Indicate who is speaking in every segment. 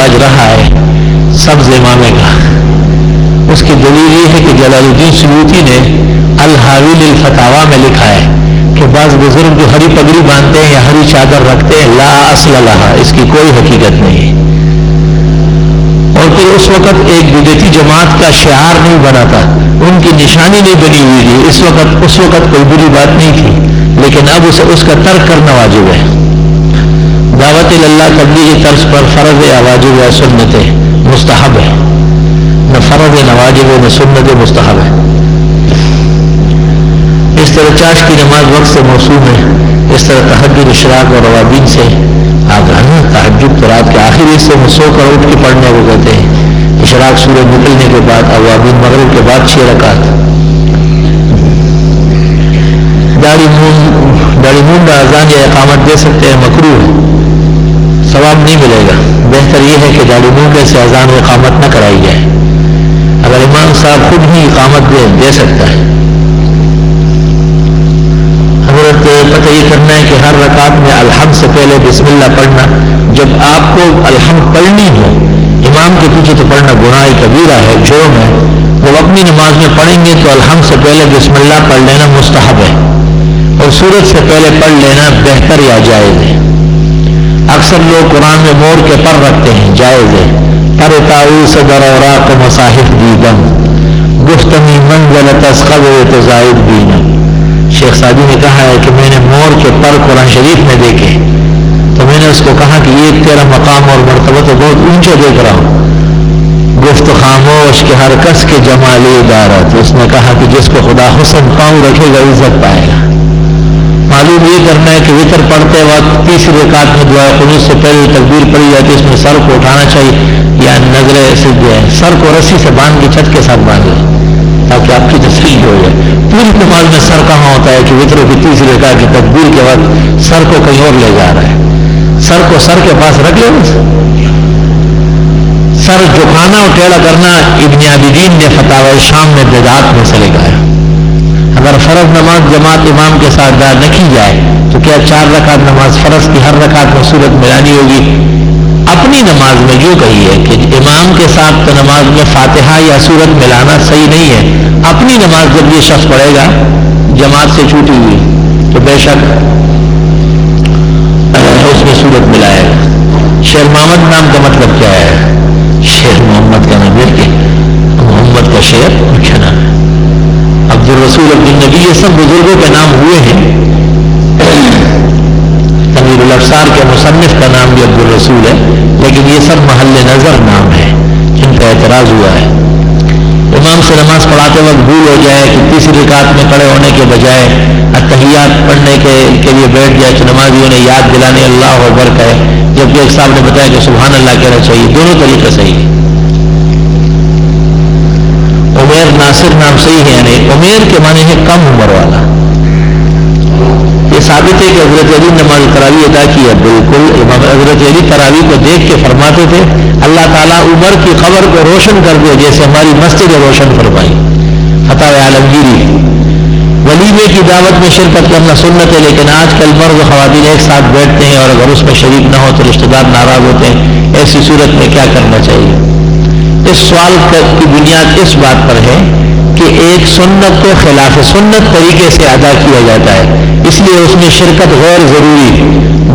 Speaker 1: آج رہا ہے سبز امامے کا، اس کی دلیل یہ ہے کہ جلال الدین سیوطی نے الحاوی للفتاوی میں لکھا ہے کہ بعض بزرگ جو ہری پگڑی باندھتے ہیں یا ہری چادر رکھتے ہیں لا اصل لہا، اس کی کوئی حقیقت نہیں ہے، اور پھر اس وقت ایک بدعتی جماعت کا شعار نہیں بنا تھا، ان کی نشانی نہیں بنی ہوئی تھی، اس وقت کوئی بری بات نہیں تھی، لیکن اب اس کا ترک کرنا واجب ہے۔ دعوت اللہ تبلیغی طرز پر فرض یا واجب یا سنت مستحب ہے، نہ فرض نہ واجب نہ سنت مستحب ہے۔ اس طرح چاش کی نماز وقت سے موصول ہے، اس طرح تہجد اشراق اور روابین سے آگاہی، تہجد تو رات کے آخر حصے میں سو کر اٹھ کے پڑھنے کو کہتے ہیں، اشراق سورج نکلنے کے بعد، اوابین مغرب کے بعد 6 رکعت۔ داڑھی مونڈا اذان یا اقامت دے سکتے ہیں، مکروہ ہے، ثواب نہیں ملے گا، بہتر یہ ہے کہ داڑھی مونڈے سے اذان و اقامت نہ کرائی جائے، اگر امام صاحب خود ہی اقامت دے سکتا ہے۔ حضرت پتہ یہ کرنا ہے کہ ہر رکعت میں الحمد سے پہلے بسم اللہ پڑھنا، جب آپ کو الحمد پڑھنی ہو، امام کے پیچھے تو پڑھنا گناہ کبیرہ ہے، جرم ہے، جب اپنی نماز میں پڑھیں گے تو الحمد سے پہلے بسم اللہ پڑھ لینا مستحب ہے، اور سورت سے پہلے پڑھ لینا بہتر یا جائز ہے۔ اکثر لوگ قرآن میں مور کے پر رکھتے ہیں، جائز ہے، پر تاؤ سے در اوراق مصاحف دیدم گفتمی منزل تسقب تو زائد بینا۔ شیخ سعدی نے کہا ہے کہ میں نے مور کے پر قرآن شریف میں دیکھے تو میں نے اس کو کہا کہ یہ تیرا مقام اور مرتبہ تو بہت اونچا دیکھ رہا ہوں، گفت خاموش کے ہر کس کے جمالی دارت، اس نے کہا کہ جس کو خدا حسن پاؤں رکھے گا عزت پائے گا۔ معلوم یہ کرنا ہے کہ وتر پڑھتے وقت تیسری رکعت میں دعا قنوت سے پہلے تکبیر پڑھی جاتی ہے، اس میں سر کو اٹھانا چاہیے یا نظر سجدے، سر کو رسی سے باندھ کے چھت کے ساتھ باندھ لیں تاکہ آپ کی تسبیح ہو جائے۔ پوری نماز میں سر کہاں ہوتا ہے کہ وتر کی تیسری رکعت کی تکبیر کے وقت سر کو کہیں اور لے جا رہا ہے، سر کو سر کے پاس رکھ لو، سر جھکانا اور ٹیڑھا کرنا ابن عابدین نے فتاوی شام میں بدعت میں سے لکھایا۔ اگر فرض نماز جماعت امام کے ساتھ ادا نہ کی جائے تو کیا 4 رکعت نماز فرض کی ہر رکعت میں سورت ملانی ہوگی؟ اپنی نماز میں جو کہی ہے کہ امام کے ساتھ تو نماز میں فاتحہ یا سورت ملانا صحیح نہیں ہے، اپنی نماز جب یہ شخص پڑھے گا جماعت سے چھوٹی ہوئی تو بے شک اس میں سورت ملائے گا۔ شیر محمد نام کا مطلب کیا ہے؟ شیر محمد کا نام ہے کہ محمد کا شیر کیا نام ہے؟ عبد الرسول عبد النبی، یہ سب بزرگوں کے نام ہوئے ہیں۔ تنویر الابصار کے مصنف کا نام بھی عبد الرسول ہے، لیکن یہ سب محل نظر نام ہے جن پہ اعتراض ہوا ہے۔ امام سے نماز پڑھاتے وقت بھول ہو جائے کہ تیسری رکعت میں کھڑے ہونے کے بجائے اتحیات پڑھنے کے لیے بیٹھ جائے تو نمازیوں نے یاد دلانے اللہ اکبر کہے، جبکہ ایک صاحب نے بتایا کہ سبحان اللہ کہنا چاہیے، دونوں طریقے صحیح ہے۔ عمیر ناصر نام صحیح ہے، یعنی عمیر کے معنی ہے کم عمر والا۔ یہ ثابت ہے کہ حضرت علی نماز تراویح ادا کی ہے، بالکل امام حضرت علی تراویح کو دیکھ کے فرماتے تھے اللہ تعالیٰ عمر کی قبر کو روشن کر دے جیسے ہماری مسجد روشن فرمائی۔ فتاوی عالمگیری۔ ولیمے کی دعوت میں شرکت کرنا سنت ہے، لیکن آج کل مرد و خواتین ایک ساتھ بیٹھتے ہیں اور اگر اس میں شریک نہ ہو تو رشتہ دار ناراض ہوتے ہیں، ایسی صورت میں کیا کرنا چاہیے؟ اس سوال کی بنیاد اس بات پر ہے کہ ایک سنت کو خلاف سنت طریقے سے ادا کیا جاتا ہے، اس لیے اس میں شرکت غیر ضروری،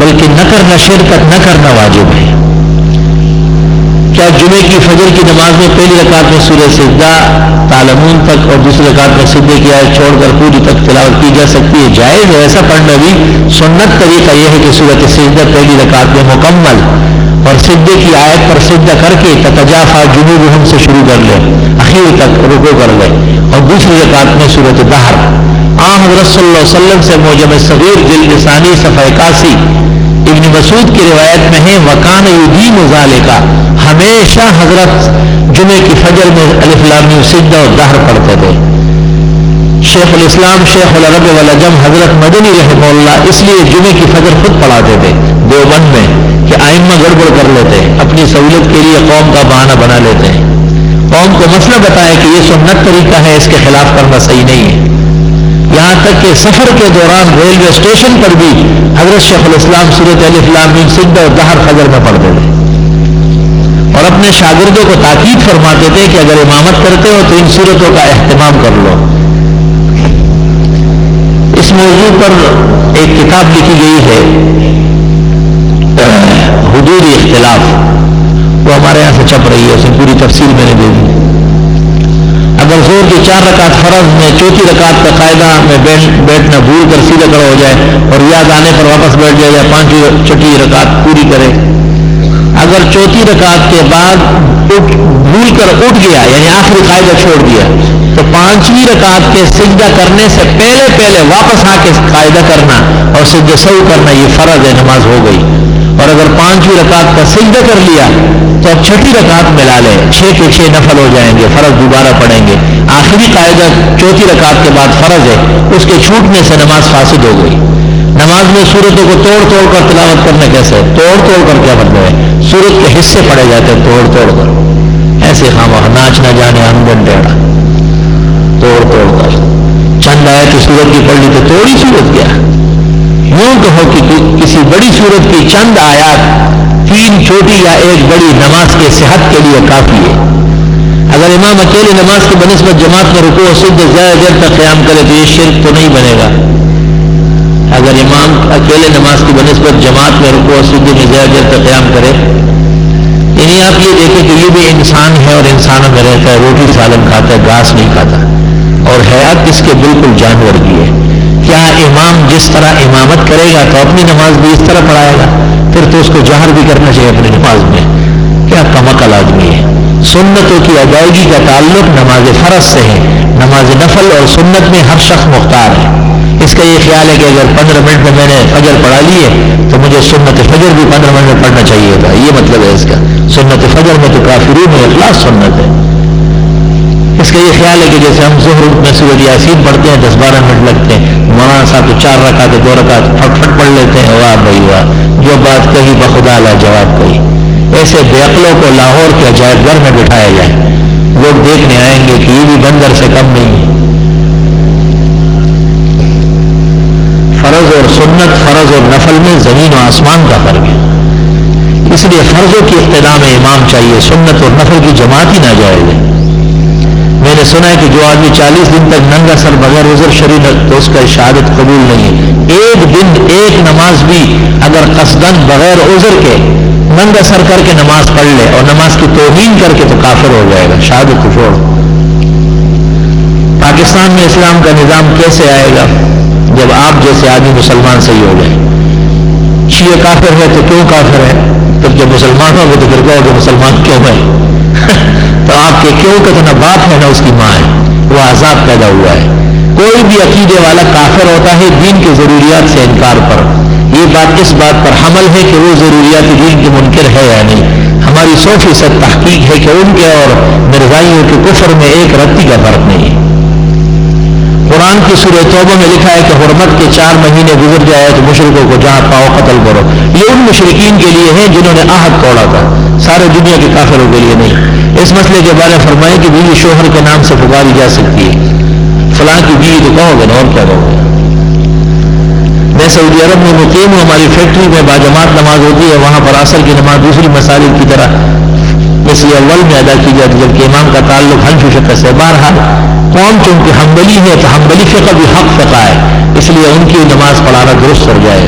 Speaker 1: بلکہ نہ کرنا شرکت نہ کرنا واجب ہے۔ کیا جمعے کی فجر کی نماز میں پہلی رکعت میں سورہ سجدہ تعلمون تک اور دوسری رکعت میں سجدے کی آیت چھوڑ کر پوری تک تلاوت کی جا سکتی ہے؟ جائز ہے ایسا پڑھنا بھی۔ سنت طریقہ یہ ہے کہ سورۃ سجدہ پہلی رکعت میں مکمل اور سجدے کی آیت پر سجدہ کر کے تتجافا جنوبہم سے شروع کر لے، اخیر تک رکوع کر لے، اور دوسری رکعت میں سورۃ دہر۔ حضرت صلی اللہ علیہ وسلم سے معجم صغیر جلد ثانی صفحہ 81 ابن مسعود کی روایت میں ہے وکان یدیم ذالک، ہمیشہ حضرت جمعے کی فجر میں الف لام میم سجدہ اور دہر پڑھتے تھے۔ شیخ الاسلام شیخ العرب والعجم حضرت مدنی رحمہ اللہ اس لیے جمعے کی فجر خود پڑھاتے تھے دیوبند میں کہ آئمہ گڑبڑ کر لیتے ہیں، اپنی سہولت کے لیے قوم کا بہانہ بنا لیتے ہیں، قوم کو مسئلہ بتایا کہ یہ سنت طریقہ ہے، اس کے خلاف کرنا صحیح نہیں ہے۔ یہاں تک کہ سفر کے دوران ریلوے اسٹیشن پر بھی حضرت شیخ الاسلام سورۃ الف لام میم سجدہ اور دہر فجر میں پڑھتے تھے۔ اور اپنے شاگردوں کو تاکید فرماتے تھے کہ اگر امامت کرتے ہو تو ان صورتوں کا اہتمام کر لو۔ اس موضوع پر ایک کتاب لکھی گئی ہے حدود اختلاف، وہ ہمارے یہاں سے چھپ رہی ہے، اس میں پوری تفصیل میں نے دے دی۔ اگر زور کی 4 رکعت فرض میں چوتھی رکعت کا قاعدہ میں بیٹھنا بھول کر سیدھا کھڑا ہو جائے اور یاد آنے پر واپس بیٹھ جائے یا 5 چھٹی رکعت پوری کرے، اگر چوتھی رکعت کے بعد بھول کر اٹھ گیا یعنی آخری قاعدہ چھوڑ دیا تو 5ویں رکعت کے سجدہ کرنے سے پہلے واپس آ کے قاعدہ کرنا اور سجدہ سہو کرنا یہ فرض ہے، نماز ہو گئی۔ اور اگر 5ویں رکعت کا سجدہ کر لیا تو اب چھٹی رکعت ملا لے، 6 کے 6 نفل ہو جائیں گے، فرض دوبارہ پڑھیں گے۔ آخری قاعدہ چوتھی رکعت کے بعد فرض ہے، اس کے چھوٹنے سے نماز فاسد ہو گئی۔ نماز میں سورتوں کو توڑ کر تلاوت کرنا کیسے؟ توڑ کر کیا مطلب ہے؟ سورت کے حصے پڑھے جاتے ہیں توڑ کر، ایسے خواہ ناچ نہ جانے انگن ٹیڑھا، توڑ کر چند آیت سورت کی پڑھ لی تو توڑی سورت کیا؟ یوں کہو کہ کسی بڑی سورت کی چند آیات 3 چھوٹی یا 1 بڑی نماز کے صحت کے لیے کافی ہے۔ اگر امام اکیلے نماز کی بنسبت جماعت میں رکوع و سجدے زیادہ دیر تک قیام کرے تو یہ شرک تو نہیں بنے گا؟ اگر امام اکیلے نماز کی بنسبت جماعت میں رکوع و سجدے میں زیادہ دیر تک قیام کرے، یعنی آپ یہ دیکھیں کہ یہ بھی انسان ہے اور انسانوں میں رہتا ہے، روٹی سالن کھاتا ہے، گھاس نہیں کھاتا، اور حیات اس کے بالکل جانور کی ہے۔ کیا امام جس طرح امامت کرے گا تو اپنی نماز بھی اس طرح پڑھائے گا؟ پھر تو اس کو جہر بھی کرنا چاہیے اپنی نماز میں۔ کیا کمعقل آدمی ہے۔ سنتوں کی ادائیگی کا تعلق نماز فرض سے ہے، نماز نفل اور سنت میں ہر شخص مختار ہے۔ اس کا یہ خیال ہے کہ اگر 15 منٹ میں میں نے فجر پڑھا لی ہے تو مجھے سنت فجر بھی 15 منٹ میں پڑھنا چاہیے تھا، یہ مطلب ہے اس کا۔ سنت فجر میں تو کافرون ہے، اخلاص سنت ہے۔ اس کا یہ خیال ہے کہ جیسے ہم ظہر میں سورۃ یاسین پڑھتے ہیں 10-12 منٹ لگتے ہیں، مولانا صاحب تو 4 رکعت 2 رکعت پھٹ پڑھ لیتے ہیں۔ واہ بھائی واہ، جو بات کہی بخدا لا جواب کہی۔ ایسے بے عقلوں کو لاہور کے عجائب گھر میں بٹھایا جائے، لوگ دیکھنے آئیں گے کہ یہ بھی بندر سے کم نہیں ہے۔ فرض اور سنت، فرض اور نفل میں زمین و آسمان کا فرق ہے، اس لیے فرضوں کی اقتداء میں امام چاہیے، سنت اور نفل کی جماعت ہی ناجائز ہے۔ میں نے سنا ہے کہ جو آدمی 40 دن تک ننگا سر بغیر عذر شریف تو اس کا شہادت قبول نہیں ہے۔ 1 دن 1 نماز بھی اگر قصدن بغیر عذر کے ننگا سر کر کے نماز پڑھ لے اور نماز کی توہین کر کے تو کافر ہو جائے گا، شہادت کو چھوڑ۔ پاکستان میں اسلام کا نظام کیسے آئے گا جب آپ جیسے آدمی مسلمان صحیح ہو جائے؟ شیعہ کافر ہے تو کیوں کافر ہے؟ پھر جب مسلمان ہو گے تو پھر کہو کہ مسلمان کیوں ہے؟ تو آپ کے کیوں کا تو نہ باپ ہے نہ اس کی ماں ہے، وہ عذاب پیدا ہوا ہے۔ کوئی بھی عقیدے والا کافر ہوتا ہے دین کی ضروریات سے انکار پر۔ یہ بات اس بات پر حمل ہے کہ وہ ضروریات دین کے منکر ہے یا نہیں۔ ہماری 100% تحقیق ہے کہ ان کے اور مرزائیوں کے کفر میں 1 رتی کا فرق نہیں ہے۔ قرآن کی سورہ توبہ میں لکھا ہے کہ حرمت کے 4 مہینے گزر جائے تو مشرکوں کو جہاں پاؤ قتل کرو۔ یہ ان مشرکین کے لیے ہے جنہوں نے عہد توڑا تھا، سارے دنیا کے کافروں کے لیے نہیں۔ اس مسئلے کے بارے میں فرمائے کہ بیوی شوہر کے نام سے پکاری جا سکتی ہے، فلاں کی بیوی تو کہو گے نا، اور کیا کہو گے؟ میں سعودی عرب میں مقیم ہوں، ہماری فیکٹری میں باجماعت نماز ہوتی ہے، وہاں پر عصر کی نماز دوسری مساجد کی طرح مثل اول میں ادا کی جاتی ہے، جبکہ امام کا تعلق حنفی فقہ سے۔ بہرحال قوم چونکہ حنبلی ہے تو حنبلی فقہ بھی حق فقہ ہے، اس لیے ان کی نماز پڑھانا درست ہو جائے۔